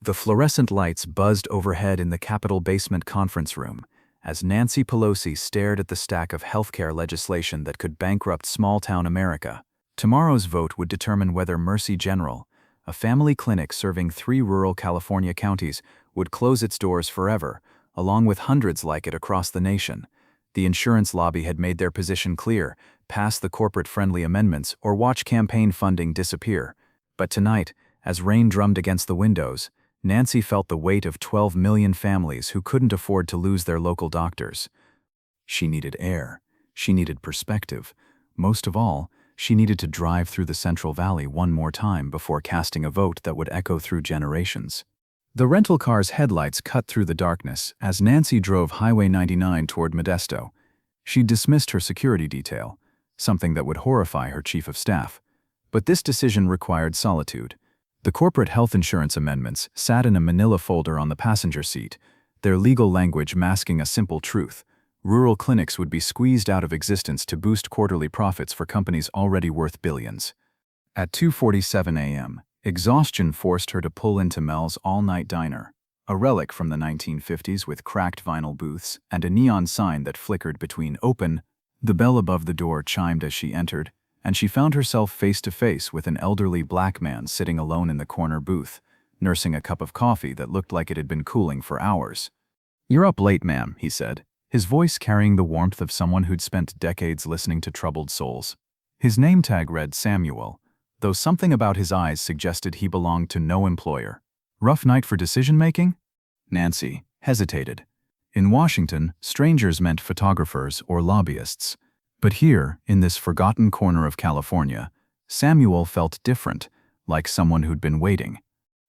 The fluorescent lights buzzed overhead in the Capitol basement conference room as Nancy Pelosi stared at the stack of healthcare legislation that could bankrupt small-town America. Tomorrow's vote would determine whether Mercy General, a family clinic serving 3 rural California counties, would close its doors forever, along with hundreds like it across the nation. The insurance lobby had made their position clear: pass the corporate-friendly amendments or watch campaign funding disappear. But tonight, as rain drummed against the windows, Nancy felt the weight of 12 million families who couldn't afford to lose their local doctors. She needed air. She needed perspective. Most of all, she needed to drive through the Central Valley one more time before casting a vote that would echo through generations. The rental car's headlights cut through the darkness as Nancy drove Highway 99 toward Modesto. She dismissed her security detail, something that would horrify her chief of staff. But this decision required solitude. The corporate health insurance amendments sat in a manila folder on the passenger seat, their legal language masking a simple truth: rural clinics would be squeezed out of existence to boost quarterly profits for companies already worth billions. At 2:47 a.m., exhaustion forced her to pull into Mel's all-night diner, a relic from the 1950s with cracked vinyl booths and a neon sign that flickered between open. The bell above the door chimed as she entered, and she found herself face-to-face with an elderly black man sitting alone in the corner booth, nursing a cup of coffee that looked like it had been cooling for hours. "You're up late, ma'am," he said, his voice carrying the warmth of someone who'd spent decades listening to troubled souls. His name tag read Samuel, though something about his eyes suggested he belonged to no employer. "Rough night for decision-making?" Nancy hesitated. In Washington, strangers meant photographers or lobbyists. But here, in this forgotten corner of California, Samuel felt different, like someone who'd been waiting.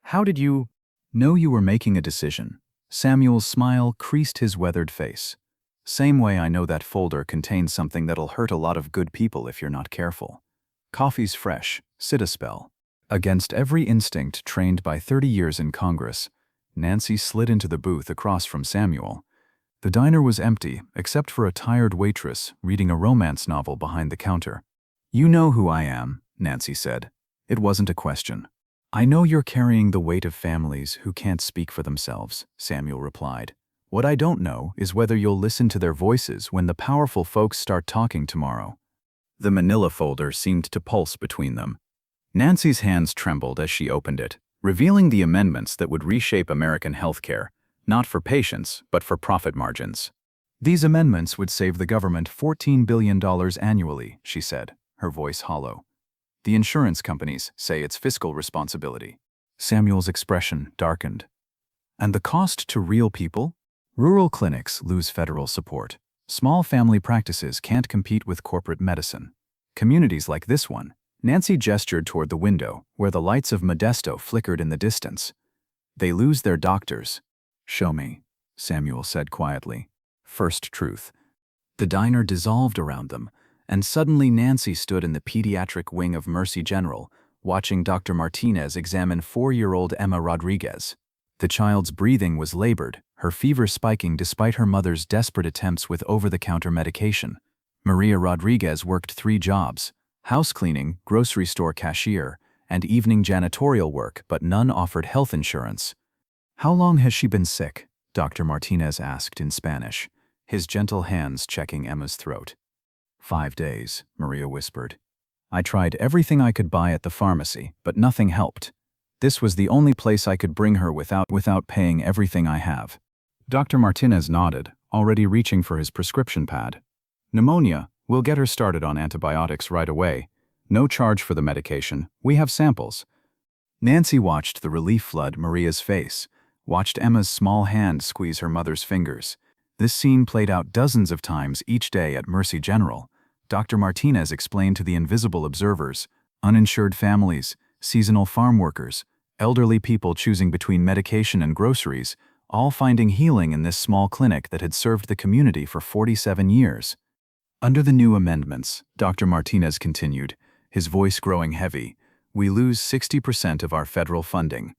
"How did you know you were making a decision?" Samuel's smile creased his weathered face. "Same way I know that folder contains something that'll hurt a lot of good people if you're not careful. Coffee's fresh, sit a spell." Against every instinct trained by 30 years in Congress, Nancy slid into the booth across from Samuel. The diner was empty, except for a tired waitress reading a romance novel behind the counter. "You know who I am," Nancy said. It wasn't a question. "I know you're carrying the weight of families who can't speak for themselves," Samuel replied. "What I don't know is whether you'll listen to their voices when the powerful folks start talking tomorrow." The manila folder seemed to pulse between them. Nancy's hands trembled as she opened it, revealing the amendments that would reshape American healthcare. Not for patients, but for profit margins. "These amendments would save the government $14 billion annually," she said, her voice hollow. "The insurance companies say it's fiscal responsibility." Samuel's expression darkened. "And the cost to real people? Rural clinics lose federal support. Small family practices can't compete with corporate medicine. Communities like this one." Nancy gestured toward the window, where the lights of Modesto flickered in the distance. "They lose their doctors." "Show me," Samuel said quietly. First truth. The diner dissolved around them, and suddenly Nancy stood in the pediatric wing of Mercy General, watching Dr. Martinez examine 4-year-old Emma Rodriguez. The child's breathing was labored, her fever spiking despite her mother's desperate attempts with over-the-counter medication. Maria Rodriguez worked 3 jobs: house cleaning, grocery store cashier, and evening janitorial work, but none offered health insurance. "How long has she been sick?" Dr. Martinez asked in Spanish, his gentle hands checking Emma's throat. 5 days, Maria whispered. "I tried everything I could buy at the pharmacy, but nothing helped. This was the only place I could bring her without paying everything I have." Dr. Martinez nodded, already reaching for his prescription pad. "Pneumonia, we'll get her started on antibiotics right away. No charge for the medication, we have samples." Nancy watched the relief flood Maria's face, watched Emma's small hand squeeze her mother's fingers. This scene played out dozens of times each day at Mercy General. Dr. Martinez explained to the invisible observers: uninsured families, seasonal farm workers, elderly people choosing between medication and groceries, all finding healing in this small clinic that had served the community for 47 years. "Under the new amendments," Dr. Martinez continued, his voice growing heavy, "we lose 60% of our federal funding.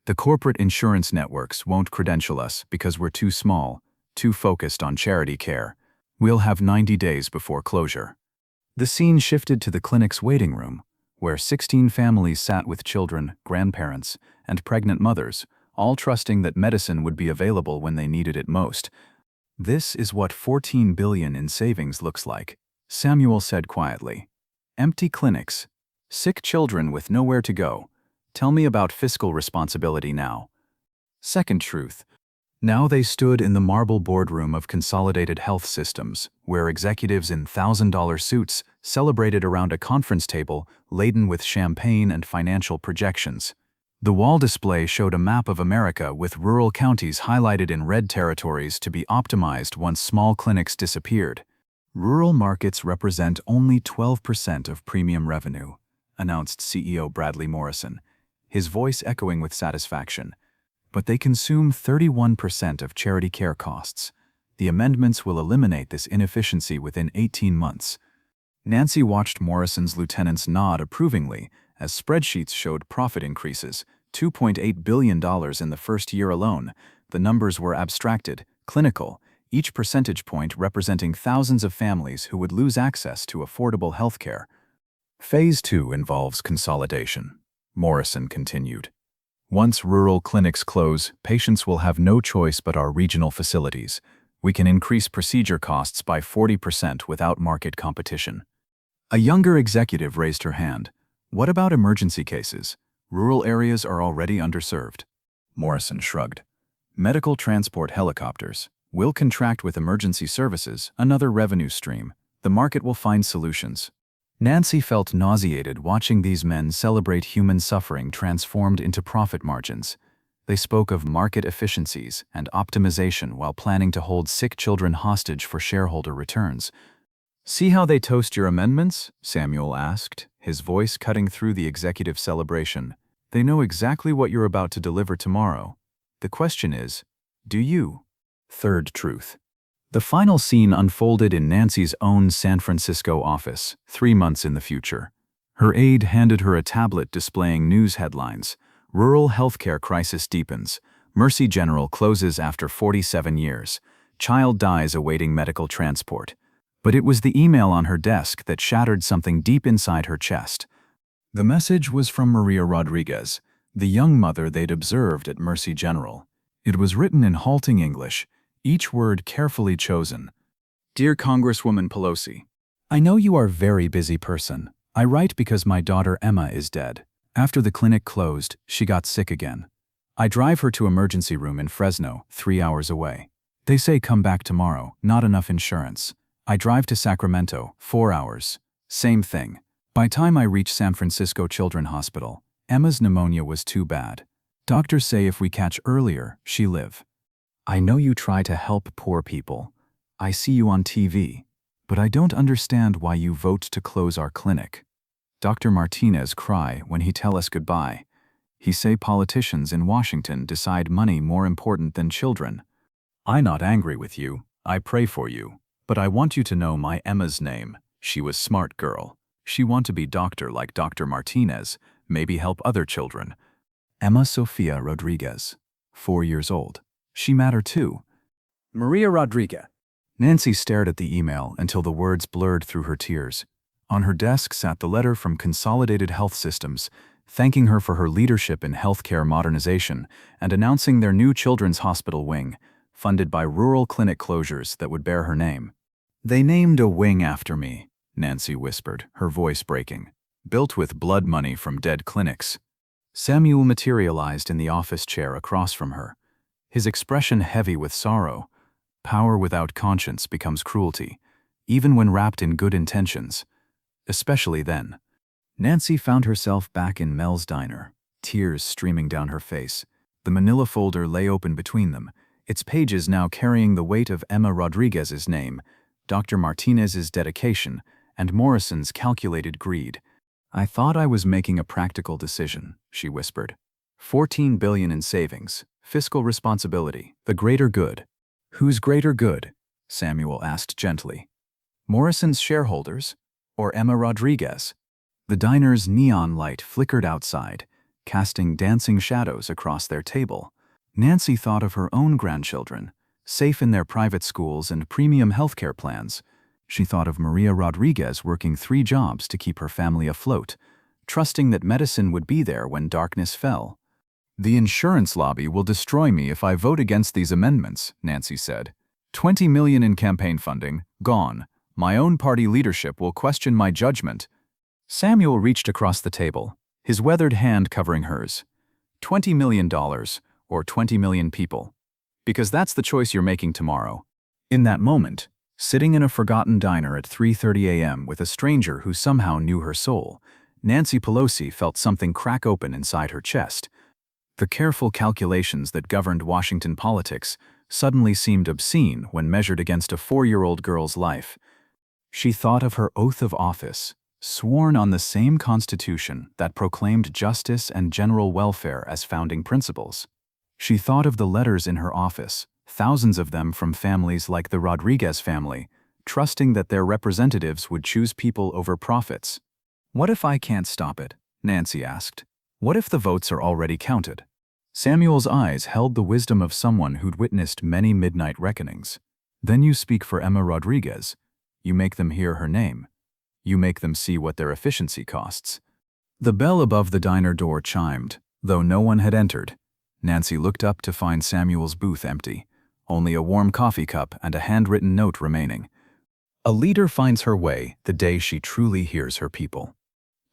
The corporate insurance networks won't credential us because we're too small, too focused on charity care. We'll have 90 days before closure." The scene shifted to the clinic's waiting room, where 16 families sat with children, grandparents, and pregnant mothers, all trusting that medicine would be available when they needed it most. "This is what $14 billion in savings looks like," Samuel said quietly. "Empty clinics. Sick children with nowhere to go. Tell me about fiscal responsibility now." Second truth. Now they stood in the marble boardroom of Consolidated Health Systems, where executives in $1,000 suits celebrated around a conference table laden with champagne and financial projections. The wall display showed a map of America with rural counties highlighted in red territories to be optimized once small clinics disappeared. "Rural markets represent only 12% of premium revenue," announced CEO Bradley Morrison, his voice echoing with satisfaction. "But they consume 31% of charity care costs. The amendments will eliminate this inefficiency within 18 months. Nancy watched Morrison's lieutenants nod approvingly as spreadsheets showed profit increases, $2.8 billion in the first year alone. The numbers were abstracted, clinical, each percentage point representing thousands of families who would lose access to affordable health care. "Phase 2 involves consolidation," Morrison continued. "Once rural clinics close, patients will have no choice but our regional facilities. We can increase procedure costs by 40% without market competition." A younger executive raised her hand. "What about emergency cases? Rural areas are already underserved." Morrison shrugged. "Medical transport helicopters. We'll contract with emergency services, another revenue stream. The market will find solutions." Nancy felt nauseated watching these men celebrate human suffering transformed into profit margins. They spoke of market efficiencies and optimization while planning to hold sick children hostage for shareholder returns. "See how they toast your amendments?" Samuel asked, his voice cutting through the executive celebration. "They know exactly what you're about to deliver tomorrow. The question is, do you?" Third truth. The final scene unfolded in Nancy's own San Francisco office, 3 months in the future. Her aide handed her a tablet displaying news headlines. "Rural healthcare crisis deepens. Mercy General closes after 47 years. Child dies awaiting medical transport." But it was the email on her desk that shattered something deep inside her chest. The message was from Maria Rodriguez, the young mother they'd observed at Mercy General. It was written in halting English, each word carefully chosen. "Dear Congresswoman Pelosi, I know you are a very busy person. I write because my daughter Emma is dead. After the clinic closed, she got sick again. I drive her to emergency room in Fresno, 3 hours away. They say come back tomorrow, not enough insurance. I drive to Sacramento, 4 hours. Same thing. By time I reach San Francisco Children's Hospital, Emma's pneumonia was too bad. Doctors say if we catch earlier, she live. I know you try to help poor people. I see you on TV. But I don't understand why you vote to close our clinic. Dr. Martinez cry when he tell us goodbye. He say politicians in Washington decide money more important than children. I not angry with you. I pray for you. But I want you to know my Emma's name. She was smart girl. She want to be doctor like Dr. Martinez, maybe help other children. Emma Sofia Rodriguez, 4 years old. She matter too. Maria Rodriguez." Nancy stared at the email until the words blurred through her tears. On her desk sat the letter from Consolidated Health Systems, thanking her for her leadership in healthcare modernization and announcing their new children's hospital wing, funded by rural clinic closures that would bear her name. "They named a wing after me," Nancy whispered, her voice breaking. "Built with blood money from dead clinics." Samuel materialized in the office chair across from her, his expression heavy with sorrow. Power without conscience becomes cruelty, even when wrapped in good intentions. Especially then. Nancy found herself back in Mel's diner, tears streaming down her face. The manila folder lay open between them, its pages now carrying the weight of Emma Rodriguez's name, Dr. Martinez's dedication, and Morrison's calculated greed. "I thought I was making a practical decision," she whispered. $14 billion in savings, fiscal responsibility, the greater good." "Whose greater good?" Samuel asked gently. "Morrison's shareholders? Or Emma Rodriguez?" The diner's neon light flickered outside, casting dancing shadows across their table. Nancy thought of her own grandchildren, safe in their private schools and premium healthcare plans. She thought of Maria Rodriguez working 3 jobs to keep her family afloat, trusting that medicine would be there when darkness fell. "The insurance lobby will destroy me if I vote against these amendments," Nancy said. "$20 million in campaign funding, gone. My own party leadership will question my judgment." Samuel reached across the table, his weathered hand covering hers. $20 million, or 20 million people. Because that's the choice you're making tomorrow. In that moment, sitting in a forgotten diner at 3:30 a.m. with a stranger who somehow knew her soul, Nancy Pelosi felt something crack open inside her chest. The careful calculations that governed Washington politics suddenly seemed obscene when measured against a 4-year-old girl's life. She thought of her oath of office, sworn on the same Constitution that proclaimed justice and general welfare as founding principles. She thought of the letters in her office, thousands of them from families like the Rodriguez family, trusting that their representatives would choose people over profits. "What if I can't stop it?" Nancy asked. "What if the votes are already counted?" Samuel's eyes held the wisdom of someone who'd witnessed many midnight reckonings. "Then you speak for Emma Rodriguez. You make them hear her name. You make them see what their efficiency costs." The bell above the diner door chimed, though no one had entered. Nancy looked up to find Samuel's booth empty, only a warm coffee cup and a handwritten note remaining. "A leader finds her way the day she truly hears her people."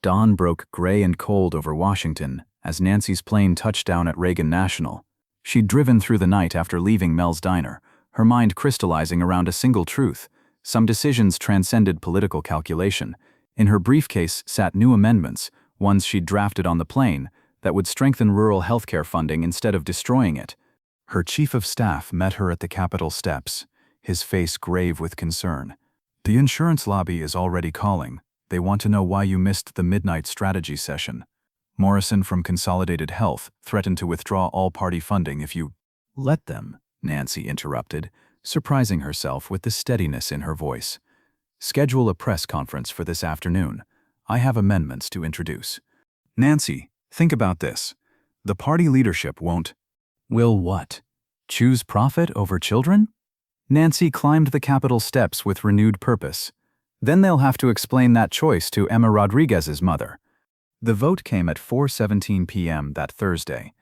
Dawn broke gray and cold over Washington as Nancy's plane touched down at Reagan National. She'd driven through the night after leaving Mel's diner, her mind crystallizing around a single truth. Some decisions transcended political calculation. In her briefcase sat new amendments, ones she'd drafted on the plane, that would strengthen rural healthcare funding instead of destroying it. Her chief of staff met her at the Capitol steps, his face grave with concern. "The insurance lobby is already calling. They want to know why you missed the midnight strategy session. Morrison from Consolidated Health threatened to withdraw all party funding if you—" "Let them," Nancy interrupted, surprising herself with the steadiness in her voice. "Schedule a press conference for this afternoon. I have amendments to introduce." "Nancy, think about this. The party leadership won't—" "Will what? Choose profit over children?" Nancy climbed the Capitol steps with renewed purpose. Then they'll have to explain that choice to Emma Rodriguez's mother. The vote came at 4:17 p.m. that Thursday.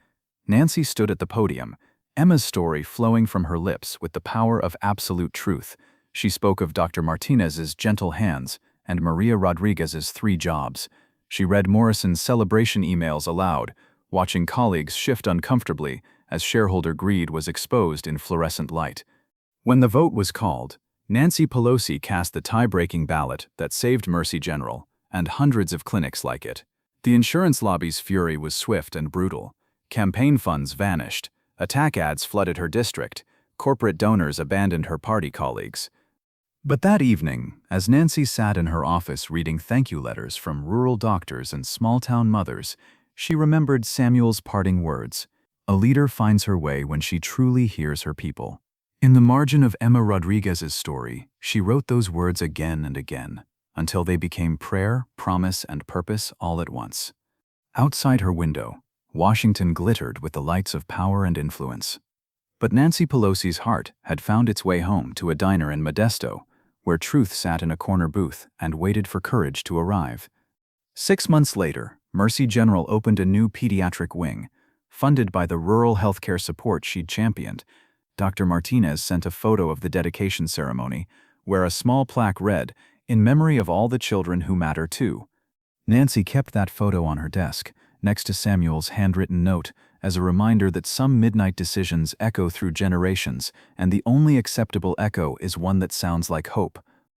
Nancy stood at the podium, Emma's story flowing from her lips with the power of absolute truth. She spoke of Dr. Martinez's gentle hands and Maria Rodriguez's 3 jobs. She read Morrison's celebration emails aloud, watching colleagues shift uncomfortably as shareholder greed was exposed in fluorescent light. When the vote was called, Nancy Pelosi cast the tie-breaking ballot that saved Mercy General and hundreds of clinics like it. The insurance lobby's fury was swift and brutal. Campaign funds vanished. Attack ads flooded her district. Corporate donors abandoned her party colleagues. But that evening, as Nancy sat in her office reading thank you letters from rural doctors and small-town mothers, she remembered Samuel's parting words. "A leader finds her way when she truly hears her people." In the margin of Emma Rodriguez's story, she wrote those words again and again, until they became prayer, promise, and purpose all at once. Outside her window, Washington glittered with the lights of power and influence. But Nancy Pelosi's heart had found its way home to a diner in Modesto, where truth sat in a corner booth and waited for courage to arrive. 6 months later, Mercy General opened a new pediatric wing, funded by the rural healthcare support she'd championed. Dr. Martinez sent a photo of the dedication ceremony, where a small plaque read, "In memory of all the children who matter too." Nancy kept that photo on her desk, next to Samuel's handwritten note, as a reminder that some midnight decisions echo through generations, and the only acceptable echo is one that sounds like hope.